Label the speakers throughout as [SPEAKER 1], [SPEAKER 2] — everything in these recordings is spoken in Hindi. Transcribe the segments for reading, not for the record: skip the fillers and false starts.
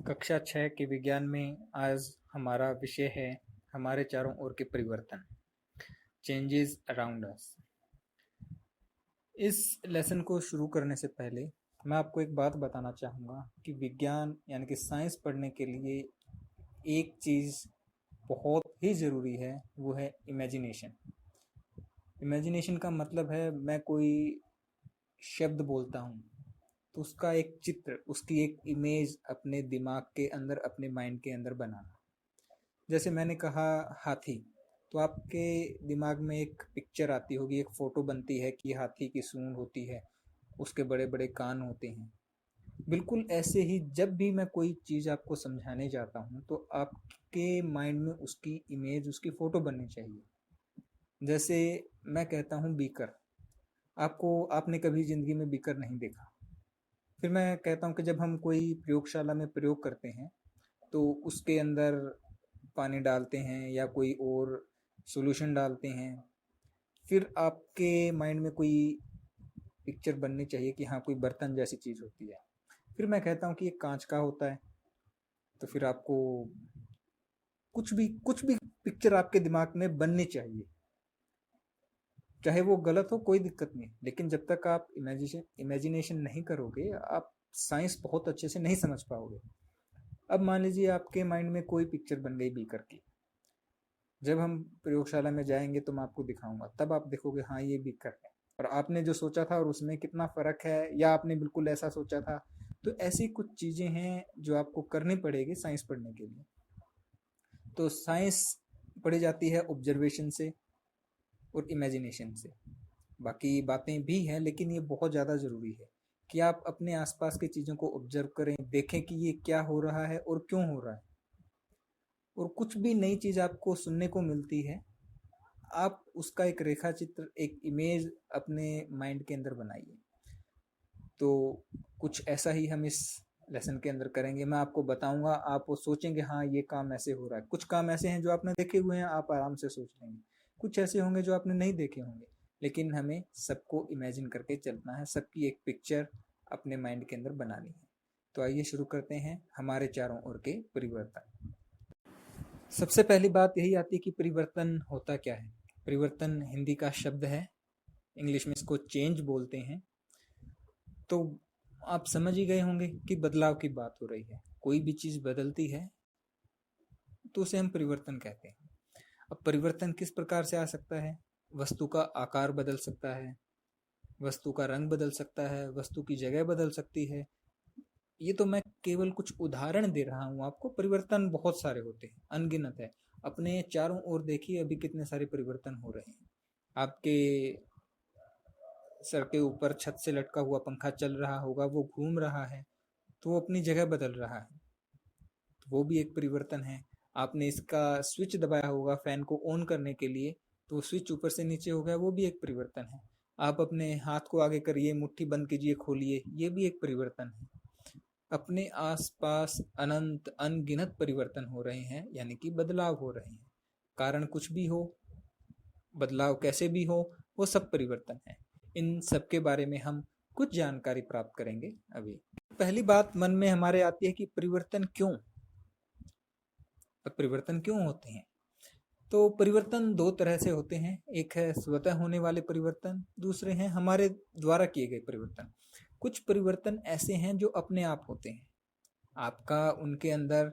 [SPEAKER 1] कक्षा 6 के विज्ञान में आज हमारा विषय है हमारे चारों ओर के परिवर्तन, चेंजेस अराउंड अस। इस लेसन को शुरू करने से पहले मैं आपको एक बात बताना चाहूँगा कि विज्ञान यानी कि साइंस पढ़ने के लिए एक चीज़ बहुत ही ज़रूरी है, वो है इमेजिनेशन। इमेजिनेशन का मतलब है मैं कोई शब्द बोलता हूँ तो उसका एक चित्र, उसकी एक इमेज अपने दिमाग के अंदर, अपने माइंड के अंदर बनाना। जैसे मैंने कहा हाथी, तो आपके दिमाग में एक पिक्चर आती होगी, एक फोटो बनती है कि हाथी की सूंड होती है, उसके बड़े बड़े कान होते हैं। बिल्कुल ऐसे ही जब भी मैं कोई चीज़ आपको समझाने जाता हूँ तो आपके माइंड में उसकी इमेज, उसकी फ़ोटो बननी चाहिए। जैसे मैं कहता हूँ बीकर, आपने कभी ज़िंदगी में बीकर नहीं देखा। फिर मैं कहता हूँ कि जब हम कोई प्रयोगशाला में प्रयोग करते हैं तो उसके अंदर पानी डालते हैं या कोई और सॉल्यूशन डालते हैं, फिर आपके माइंड में कोई पिक्चर बननी चाहिए कि हाँ कोई बर्तन जैसी चीज़ होती है। फिर मैं कहता हूँ कि ये कांच का होता है, तो फिर आपको कुछ भी पिक्चर आपके दिमाग में बननी चाहिए, चाहे वो गलत हो कोई दिक्कत नहीं। लेकिन जब तक आप इमेजिनेशन नहीं करोगे आप साइंस बहुत अच्छे से नहीं समझ पाओगे। अब मान लीजिए आपके माइंड में कोई पिक्चर बन गई बीकर की, जब हम प्रयोगशाला में जाएंगे तो मैं आपको दिखाऊंगा, तब आप देखोगे हाँ ये बीकर है, और आपने जो सोचा था और उसमें कितना फ़र्क है, या आपने बिल्कुल ऐसा सोचा था। तो ऐसी कुछ चीज़ें हैं जो आपको करनी पड़ेगी साइंस पढ़ने के लिए। तो साइंस पढ़ी जाती है ऑब्जर्वेशन से और इमेजिनेशन से। बाकी बातें भी हैं लेकिन ये बहुत ज़्यादा ज़रूरी है कि आप अपने आसपास की चीज़ों को ऑब्जर्व करें, देखें कि ये क्या हो रहा है और क्यों हो रहा है। और कुछ भी नई चीज़ आपको सुनने को मिलती है, आप उसका एक रेखा चित्र, एक इमेज अपने माइंड के अंदर बनाइए। तो कुछ ऐसा ही हम इस लेसन के अंदर करेंगे। मैं आपको बताऊंगा, आप वो सोचेंगे हाँ ये काम ऐसे हो रहा है। कुछ काम ऐसे हैं जो आपने देखे हुए हैं, आप आराम से सोच लेंगे। कुछ ऐसे होंगे जो आपने नहीं देखे होंगे, लेकिन हमें सबको इमेजिन करके चलना है, सबकी एक पिक्चर अपने माइंड के अंदर बनानी है। तो आइए शुरू करते हैं हमारे चारों ओर के परिवर्तन। सबसे पहली बात यही आती है कि परिवर्तन होता क्या है। परिवर्तन हिंदी का शब्द है, इंग्लिश में इसको चेंज बोलते हैं। तो आप समझ ही गए होंगे कि बदलाव की बात हो रही है। कोई भी चीज़ बदलती है तो उसे हम परिवर्तन कहते हैं। अब परिवर्तन किस प्रकार से आ सकता है? वस्तु का आकार बदल सकता है, वस्तु का रंग बदल सकता है, वस्तु की जगह बदल सकती है। ये तो मैं केवल कुछ उदाहरण दे रहा हूँ आपको। परिवर्तन बहुत सारे होते हैं, अनगिनत है। अपने चारों ओर देखिए अभी कितने सारे परिवर्तन हो रहे हैं। आपके सर के ऊपर छत से लटका हुआ पंखा चल रहा होगा, वो घूम रहा है तो वो अपनी जगह बदल रहा है, तो वो भी एक परिवर्तन है। आपने इसका स्विच दबाया होगा फैन को ऑन करने के लिए, तो स्विच ऊपर से नीचे हो गया, वो भी एक परिवर्तन है। आप अपने हाथ को आगे करिए, मुट्ठी बंद कीजिए, खोलिए, ये भी एक परिवर्तन है। अपने आसपास अनंत अनगिनत परिवर्तन हो रहे हैं, यानी कि बदलाव हो रहे हैं। कारण कुछ भी हो, बदलाव कैसे भी हो, वो सब परिवर्तन है। इन सब के बारे में हम कुछ जानकारी प्राप्त करेंगे अभी। पहली बात मन में हमारे आती है कि परिवर्तन क्यों, परिवर्तन क्यों होते हैं। तो परिवर्तन दो तरह से होते हैं, एक है स्वतः होने वाले परिवर्तन, दूसरे हैं हमारे द्वारा किए गए परिवर्तन। कुछ परिवर्तन ऐसे हैं जो अपने आप होते हैं, आपका उनके अंदर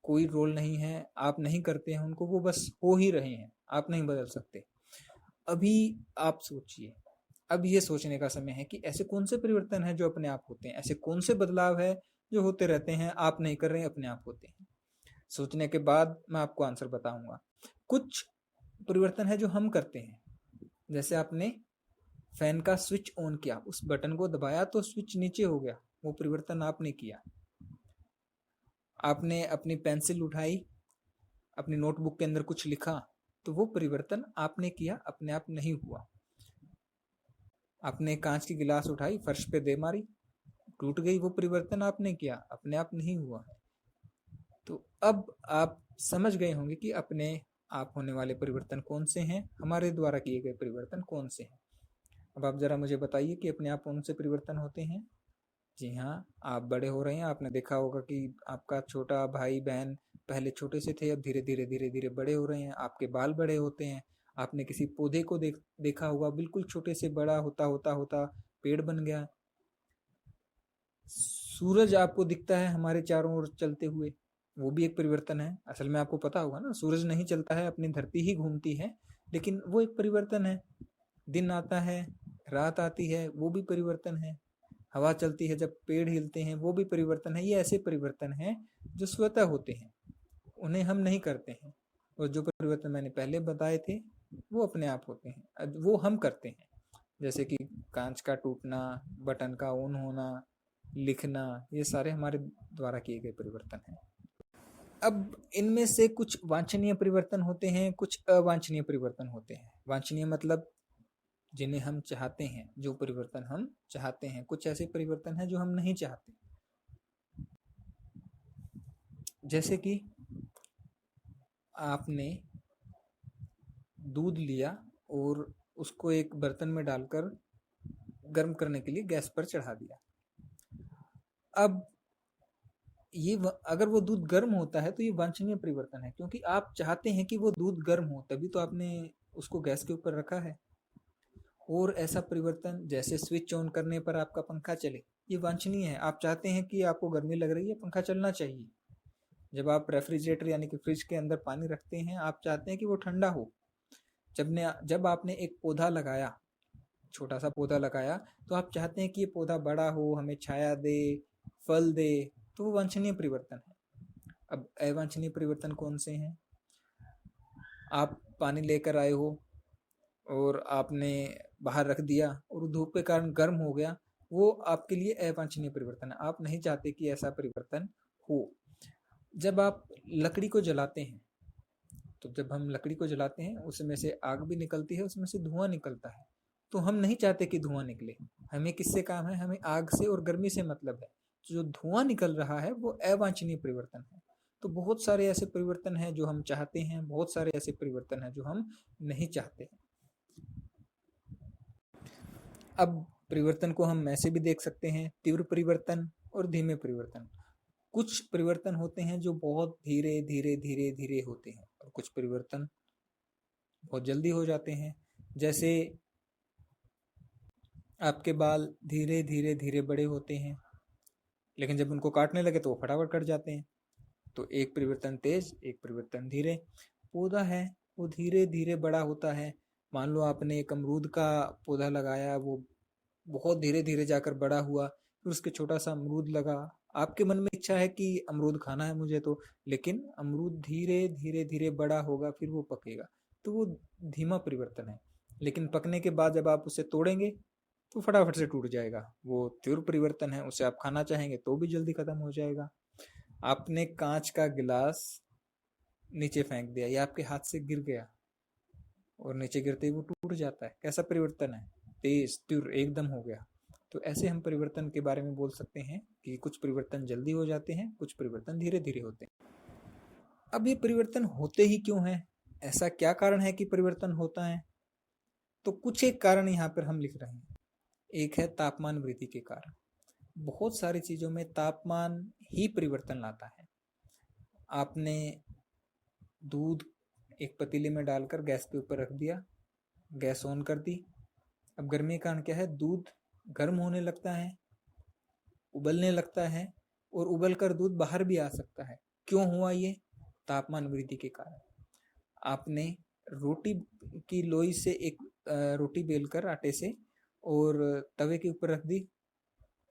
[SPEAKER 1] कोई रोल नहीं है, आप नहीं करते हैं उनको, वो बस हो ही रहे हैं, आप नहीं बदल सकते। अभी आप सोचिए, अब ये सोचने का समय है कि ऐसे कौन से परिवर्तन है जो अपने आप होते हैं, ऐसे कौन से बदलाव है जो होते रहते हैं, आप नहीं कर रहे हैं, अपने आप होते हैं। सोचने के बाद मैं आपको आंसर बताऊंगा। कुछ परिवर्तन है जो हम करते हैं, जैसे आपने फैन का स्विच ऑन किया, उस बटन को दबाया तो स्विच नीचे हो गया, वो परिवर्तन आपने किया। आपने अपनी पेंसिल उठाई, अपनी नोटबुक के अंदर कुछ लिखा, तो वो परिवर्तन आपने किया, अपने आप नहीं हुआ। आपने कांच की गिलास उठाई, फर्श पे दे मारी, टूट गई, वो परिवर्तन आपने किया, अपने आप नहीं हुआ। तो अब आप समझ गए होंगे कि अपने आप होने वाले परिवर्तन कौन से हैं, हमारे द्वारा किए गए परिवर्तन कौन से हैं। अब आप जरा मुझे बताइए कि अपने आप कौन से परिवर्तन होते हैं। जी हाँ, आप बड़े हो रहे हैं। आपने देखा होगा कि आपका छोटा भाई बहन पहले छोटे से थे, अब धीरे धीरे धीरे धीरे बड़े हो रहे हैं। आपके बाल बड़े होते हैं। आपने किसी पौधे को देखा होगा, बिल्कुल छोटे से बड़ा होता होता होता पेड़ बन गया। सूरज आपको दिखता है हमारे चारों ओर चलते हुए, वो भी एक परिवर्तन है। असल में आपको पता होगा ना, सूरज नहीं चलता है, अपनी धरती ही घूमती है, लेकिन वो एक परिवर्तन है। दिन आता है, रात आती है, वो भी परिवर्तन है। हवा चलती है, जब पेड़ हिलते हैं, वो भी परिवर्तन है। ये ऐसे परिवर्तन हैं जो स्वतः होते हैं, उन्हें हम नहीं करते हैं। और जो परिवर्तन मैंने पहले बताए थे वो अपने आप होते हैं, वो हम करते हैं। जैसे कि कांच का टूटना, बटन का ऑन होना, लिखना, ये सारे हमारे द्वारा किए गए परिवर्तन हैं। अब इनमें से कुछ वांछनीय परिवर्तन होते हैं, कुछ अवांछनीय परिवर्तन होते हैं। वांछनीय मतलब जिन्हें हम चाहते हैं, जो परिवर्तन हम चाहते हैं। कुछ ऐसे परिवर्तन हैं जो हम नहीं चाहते। जैसे कि आपने दूध लिया और उसको एक बर्तन में डालकर गर्म करने के लिए गैस पर चढ़ा दिया। अब ये अगर वो दूध गर्म होता है तो ये वांछनीय परिवर्तन है, क्योंकि आप चाहते हैं कि वो दूध गर्म हो, तभी तो आपने उसको गैस के ऊपर रखा है। और ऐसा परिवर्तन जैसे स्विच ऑन करने पर आपका पंखा चले, ये वांछनीय है। आप चाहते हैं कि आपको गर्मी लग रही है, पंखा चलना चाहिए। जब आप रेफ्रिजरेटर यानी कि फ्रिज के अंदर पानी रखते हैं, आप चाहते हैं कि वो ठंडा हो। जब आपने एक पौधा लगाया, छोटा सा पौधा लगाया, तो आप चाहते हैं कि ये पौधा बड़ा हो, हमें छाया दे, फल दे, तो वो वांछनीय परिवर्तन है। अब अवांछनीय परिवर्तन कौन से हैं? आप पानी लेकर आए हो और आपने बाहर रख दिया और धूप के कारण गर्म हो गया, वो आपके लिए अवांछनीय परिवर्तन है। आप नहीं चाहते कि ऐसा परिवर्तन हो। जब आप लकड़ी को जलाते हैं, तो जब हम लकड़ी को जलाते हैं, उसमें से आग भी निकलती है, उसमें से धुआं निकलता है। तो हम नहीं चाहते कि धुआं निकले। हमें किससे काम है? हमें आग से और गर्मी से मतलब है। जो धुआं निकल रहा है वो अवांछनीय परिवर्तन है। तो बहुत सारे ऐसे परिवर्तन हैं जो हम चाहते हैं, बहुत सारे ऐसे परिवर्तन हैं जो हम नहीं चाहते। अब परिवर्तन को हम ऐसे भी देख सकते हैं, तीव्र परिवर्तन और धीमे परिवर्तन। कुछ परिवर्तन होते हैं जो बहुत धीरे धीरे धीरे धीरे होते हैं, और कुछ परिवर्तन बहुत जल्दी हो जाते हैं। जैसे आपके बाल धीरे धीरे धीरे बड़े होते हैं, लेकिन जब उनको काटने लगे तो वो फटाफट कट जाते हैं। तो एक परिवर्तन तेज, एक परिवर्तन धीरे। पौधा है, वो धीरे धीरे बड़ा होता है। मान लो आपने एक अमरूद का पौधा लगाया, वो बहुत धीरे धीरे जाकर बड़ा हुआ, फिर उसके छोटा सा अमरूद लगा। आपके मन में इच्छा है कि अमरूद खाना है मुझे तो, लेकिन अमरूद धीरे धीरे धीरे बड़ा होगा, फिर वो पकेगा। तो वो धीमा परिवर्तन है। लेकिन पकने के बाद जब आप उसे तोड़ेंगे तो फटाफट से टूट जाएगा। वो तीव्र परिवर्तन है, उसे आप खाना चाहेंगे तो भी जल्दी खत्म हो जाएगा। आपने कांच का गिलास नीचे फेंक दिया, या आपके हाथ से गिर गया और नीचे गिरते ही वो टूट जाता है। कैसा परिवर्तन है? तेज, तीव्र, एकदम हो गया। तो ऐसे हम परिवर्तन के बारे में बोल सकते हैं कि कुछ परिवर्तन जल्दी हो जाते हैं, कुछ परिवर्तन धीरे धीरे होते हैं। अब ये परिवर्तन होते ही क्यों हैं? ऐसा क्या कारण है कि परिवर्तन होता है? तो कुछ एक कारण यहाँ पर हम लिख रहे हैं। एक है तापमान वृद्धि के कारण। बहुत सारी चीजों में तापमान ही परिवर्तन लाता है। आपने दूध एक पतीले में डालकर गैस के ऊपर रख दिया, गैस ऑन कर दी। अब गर्मी का कारण क्या है? दूध गर्म होने लगता है, उबलने लगता है, और उबल कर दूध बाहर भी आ सकता है। क्यों हुआ ये? तापमान वृद्धि के कारण। आपने रोटी की लोई से एक रोटी बेलकर आटे से और तवे के ऊपर रख दी,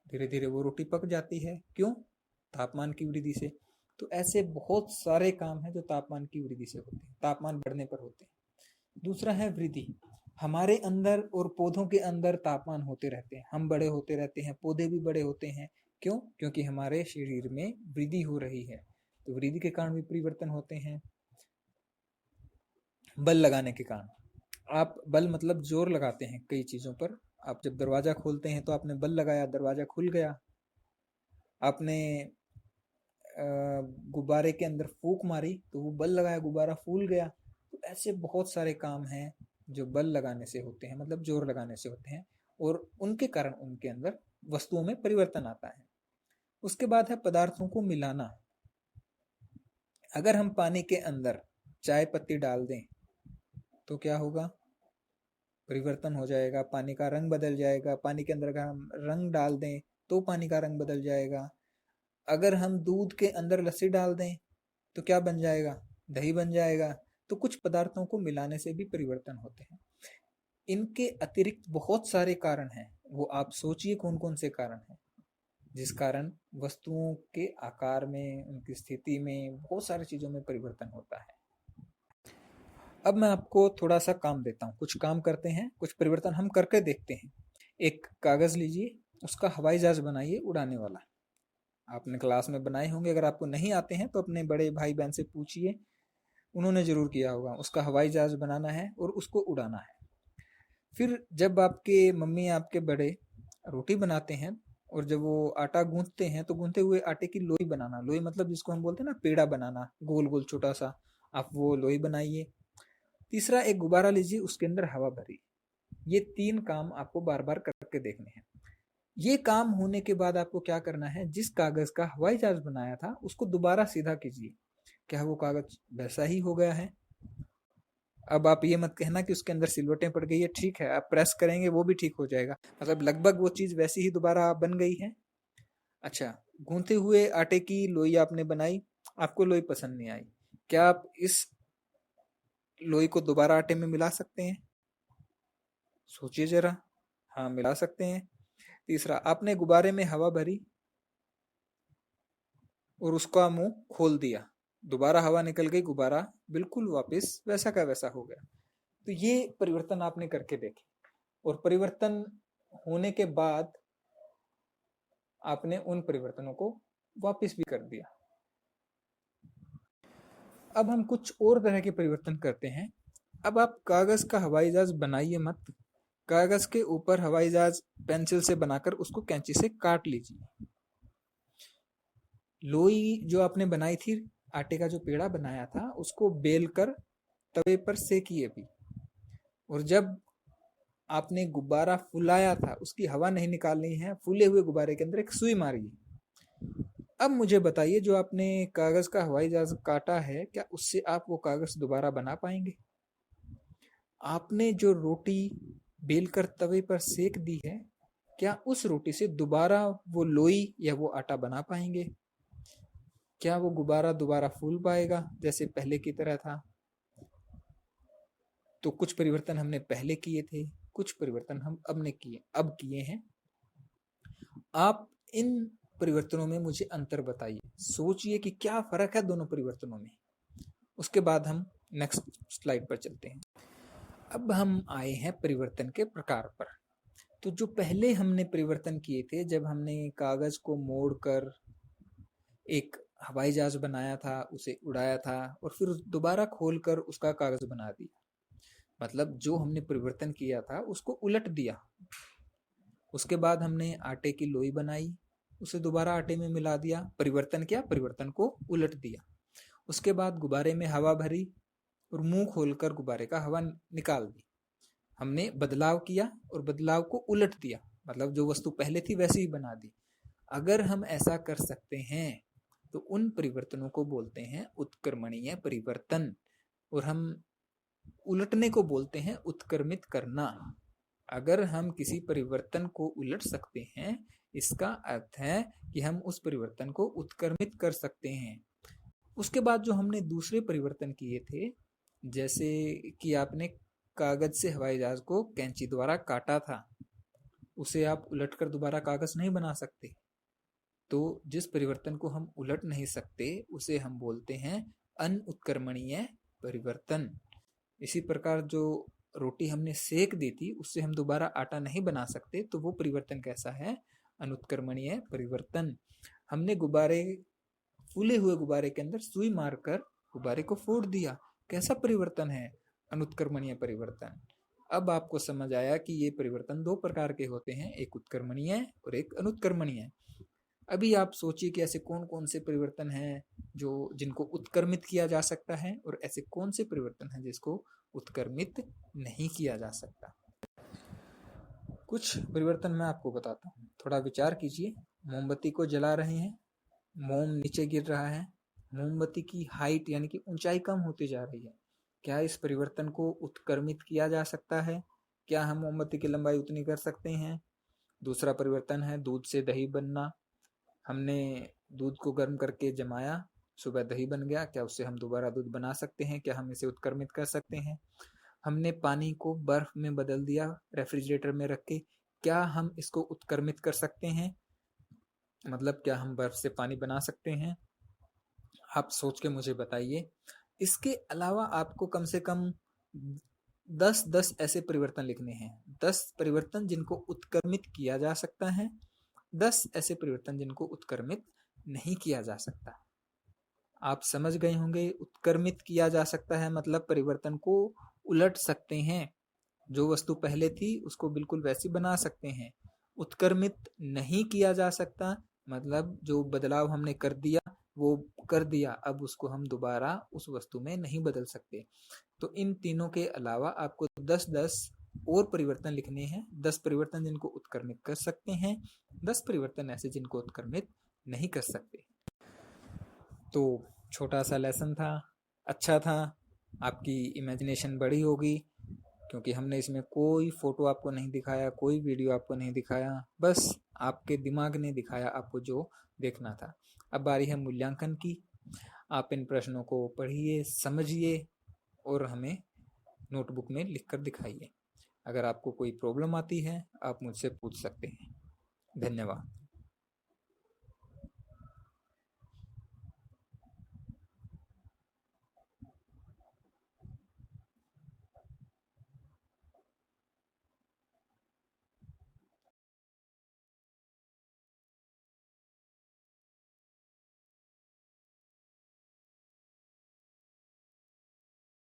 [SPEAKER 1] धीरे धीरे वो रोटी पक जाती है। क्यों? तापमान की वृद्धि से। तो ऐसे बहुत सारे काम हैं जो तापमान की वृद्धि से होते हैं, तापमान बढ़ने पर होते हैं। दूसरा है वृद्धि। हमारे अंदर और पौधों के अंदर तापमान होते रहते हैं, हम बड़े होते रहते हैं, पौधे भी बड़े होते हैं। क्यों? क्योंकि हमारे शरीर में वृद्धि हो रही है। तो वृद्धि के कारण भी परिवर्तन होते हैं। बल लगाने के कारण। आप बल मतलब जोर लगाते हैं कई चीजों पर। आप जब दरवाजा खोलते हैं तो आपने बल लगाया, दरवाजा खुल गया। आपने गुब्बारे के अंदर फूंक मारी तो वो बल लगाया, गुब्बारा फूल गया। तो ऐसे बहुत सारे काम हैं जो बल लगाने से होते हैं, मतलब जोर लगाने से होते हैं, और उनके कारण उनके अंदर वस्तुओं में परिवर्तन आता है। उसके बाद है पदार्थों को मिलाना। अगर हम पानी के अंदर चाय पत्ती डाल दें तो क्या होगा? परिवर्तन हो जाएगा, पानी का रंग बदल जाएगा। पानी के अंदर अगर हम रंग डाल दें तो पानी का रंग बदल जाएगा। अगर हम दूध के अंदर लस्सी डाल दें तो क्या बन जाएगा? दही बन जाएगा। तो कुछ पदार्थों को मिलाने से भी परिवर्तन होते हैं। इनके अतिरिक्त बहुत सारे कारण हैं, वो आप सोचिए कौन कौन से कारण हैं जिस कारण वस्तुओं के आकार में, उनकी स्थिति में, बहुत सारी चीजों में परिवर्तन होता है। अब मैं आपको थोड़ा सा काम देता हूँ, कुछ काम करते हैं, कुछ परिवर्तन हम करके देखते हैं। एक कागज लीजिए, उसका हवाई जहाज बनाइए उड़ाने वाला। आपने क्लास में बनाए होंगे, अगर आपको नहीं आते हैं तो अपने बड़े भाई बहन से पूछिए, उन्होंने जरूर किया होगा। उसका हवाई जहाज बनाना है और उसको उड़ाना है। फिर जब आपके मम्मी, आपके बड़े रोटी बनाते हैं और जब वो आटा गूंथते हैं तो गूंथे हुए आटे की लोई बनाना। लोई मतलब जिसको हम बोलते हैं ना, पेड़ा बनाना, गोल गोल छोटा सा, आप वो लोई बनाइए। तीसरा, एक गुब्बारा लीजिए, उसके अंदर हवा भरी। ये 3 काम आपको बार बार करके देखने हैं। ये काम होने के बाद आपको क्या करना है? जिस कागज का हवाई जहाज बनाया था उसको दोबारा सीधा कीजिए। क्या वो कागज वैसा ही हो गया है? अब आप ये मत कहना कि उसके अंदर सिलवटें पड़ गई है। ठीक है, आप प्रेस करेंगे वो भी ठीक हो जाएगा, मतलब लगभग वो चीज वैसी ही दोबारा बन गई है। अच्छा, गूंथे हुए आटे की लोई आपने बनाई, आपको लोई पसंद नहीं आई। क्या आप इस लोई को दोबारा आटे में मिला सकते हैं? सोचिए जरा। हाँ, मिला सकते हैं। तीसरा, आपने गुब्बारे में हवा भरी और उसका मुंह खोल दिया, दोबारा हवा निकल गई, गुब्बारा बिल्कुल वापस वैसा का वैसा हो गया। तो ये परिवर्तन आपने करके देखे, और परिवर्तन होने के बाद आपने उन परिवर्तनों को वापस भी कर दिया। अब हम कुछ और तरह के परिवर्तन करते हैं। अब आप कागज का हवाई जहाज बनाइए मत, कागज के ऊपर हवाई जहाज पेंसिल से बनाकर उसको कैंची से काट लीजिए। लोई जो आपने बनाई थी, आटे का जो पेड़ा बनाया था, उसको बेलकर तवे पर सेकिए भी। और जब आपने गुब्बारा फुलाया था, उसकी हवा नहीं निकालनी है, फूले हुए गुब्बारे के अंदर एक सुई मारिए। अब मुझे बताइए, जो आपने कागज का हवाई जहाज काटा है, क्या उससे आप वो कागज दोबारा बना पाएंगे? आपने जो रोटी बेलकर तवे पर सेक दी है, क्या उस रोटी से दोबारा वो लोई या वो आटा बना पाएंगे? क्या वो गुब्बारा दोबारा फूल पाएगा जैसे पहले की तरह था? तो कुछ परिवर्तन हमने पहले किए थे, कुछ परिवर्तन हम अब किए हैं। आप इन परिवर्तनों में मुझे अंतर बताइए, सोचिए कि क्या फर्क है दोनों परिवर्तनों में। उसके बाद हम नेक्स्ट स्लाइड पर चलते हैं। अब हम आए हैं परिवर्तन के प्रकार पर। तो जो पहले हमने परिवर्तन किए थे, जब हमने कागज को मोड़कर एक हवाई जहाज बनाया था, उसे उड़ाया था और फिर दोबारा खोलकर उसका कागज बना दिया, मतलब जो हमने परिवर्तन किया था उसको उलट दिया। उसके बाद हमने आटे की लोई बनाई, उसे दोबारा आटे में मिला दिया, परिवर्तन किया, परिवर्तन को उलट दिया। उसके बाद गुब्बारे में हवा भरी और मुंह खोलकर गुब्बारे का हवा निकाल दी। हमने बदलाव किया और बदलाव को उलट दिया, मतलब जो वस्तु पहले थी वैसी ही बना दी। अगर हम ऐसा कर सकते हैं तो उन परिवर्तनों को बोलते हैं उत्क्रमणीय परिवर्तन, और हम उलटने को बोलते हैं उत्क्रमित करना। अगर हम किसी परिवर्तन को उलट सकते हैं, इसका अर्थ है कि हम उस परिवर्तन को उत्क्रमित कर सकते हैं। उसके बाद जो हमने दूसरे परिवर्तन किए थे, जैसे कि आपने कागज से हवाई जहाज को कैंची द्वारा काटा था, उसे आप उलटकर दोबारा कागज नहीं बना सकते। तो जिस परिवर्तन को हम उलट नहीं सकते उसे हम बोलते हैं अनुत्क्रमणीय परिवर्तन। इसी प्रकार जो रोटी हमने सेक दी थी, उससे हम दोबारा आटा नहीं बना सकते, तो वो परिवर्तन कैसा है? अनुत्क्रमणीय परिवर्तन। हमने गुब्बारे, फूले हुए गुब्बारे के अंदर सुई मारकर गुब्बारे को फोड़ दिया, कैसा परिवर्तन है? अनुत्क्रमणीय परिवर्तन। अब आपको समझ आया कि ये परिवर्तन 2 प्रकार के होते हैं, एक उत्क्रमणीय और एक अनुत्क्रमणीय। अभी आप सोचिए कि ऐसे कौन कौन से परिवर्तन हैं जिनको उत्क्रमित किया जा सकता है, और ऐसे कौन से परिवर्तन हैं जिसको उत्क्रमित नहीं किया जा सकता। कुछ परिवर्तन मैं आपको बताता हूँ, थोड़ा विचार कीजिए। मोमबत्ती को जला रहे हैं, मोम नीचे गिर रहा है, मोमबत्ती की हाइट यानी कि ऊंचाई कम होती जा रही है। क्या इस परिवर्तन को उत्क्रमित किया जा सकता है? क्या हम मोमबत्ती की लंबाई उतनी कर सकते हैं? दूसरा परिवर्तन है दूध से दही बनना। हमने दूध को गर्म करके जमाया, सुबह दही बन गया। क्या उससे हम दोबारा दूध बना सकते हैं? क्या हम इसे उत्क्रमित कर सकते हैं? हमने पानी को बर्फ में बदल दिया रेफ्रिजरेटर में रख के, क्या हम इसको उत्क्रमित कर सकते हैं? मतलब क्या हम बर्फ से पानी बना सकते हैं? आप सोच के मुझे बताइए। इसके अलावा आपको कम से कम 10 ऐसे परिवर्तन लिखने हैं। 10 परिवर्तन जिनको उत्क्रमित किया जा सकता है, 10 ऐसे परिवर्तन जिनको उत्क्रमित नहीं किया जा सकता। आप समझ गए होंगे। उत्क्रमित किया जा सकता है मतलब परिवर्तन को उलट सकते हैं, जो वस्तु पहले थी उसको बिल्कुल वैसी बना सकते हैं। उत्क्रमित नहीं किया जा सकता मतलब जो बदलाव हमने कर दिया वो कर दिया, अब उसको हम दोबारा उस वस्तु में नहीं बदल सकते। तो इन तीनों के अलावा आपको 10 और परिवर्तन लिखने हैं। 10 परिवर्तन जिनको उत्क्रमित कर सकते हैं, 10 परिवर्तन ऐसे जिनको उत्क्रमित नहीं कर सकते। तो छोटा सा लेसन था, अच्छा था। आपकी इमेजिनेशन बड़ी होगी क्योंकि हमने इसमें कोई फोटो आपको नहीं दिखाया, कोई वीडियो आपको नहीं दिखाया, बस आपके दिमाग ने दिखाया आपको जो देखना था। अब बारी है मूल्यांकन की। आप इन प्रश्नों को पढ़िए, समझिए और हमें नोटबुक में लिखकर दिखाइए। अगर आपको कोई प्रॉब्लम आती है आप मुझसे पूछ सकते हैं। धन्यवाद।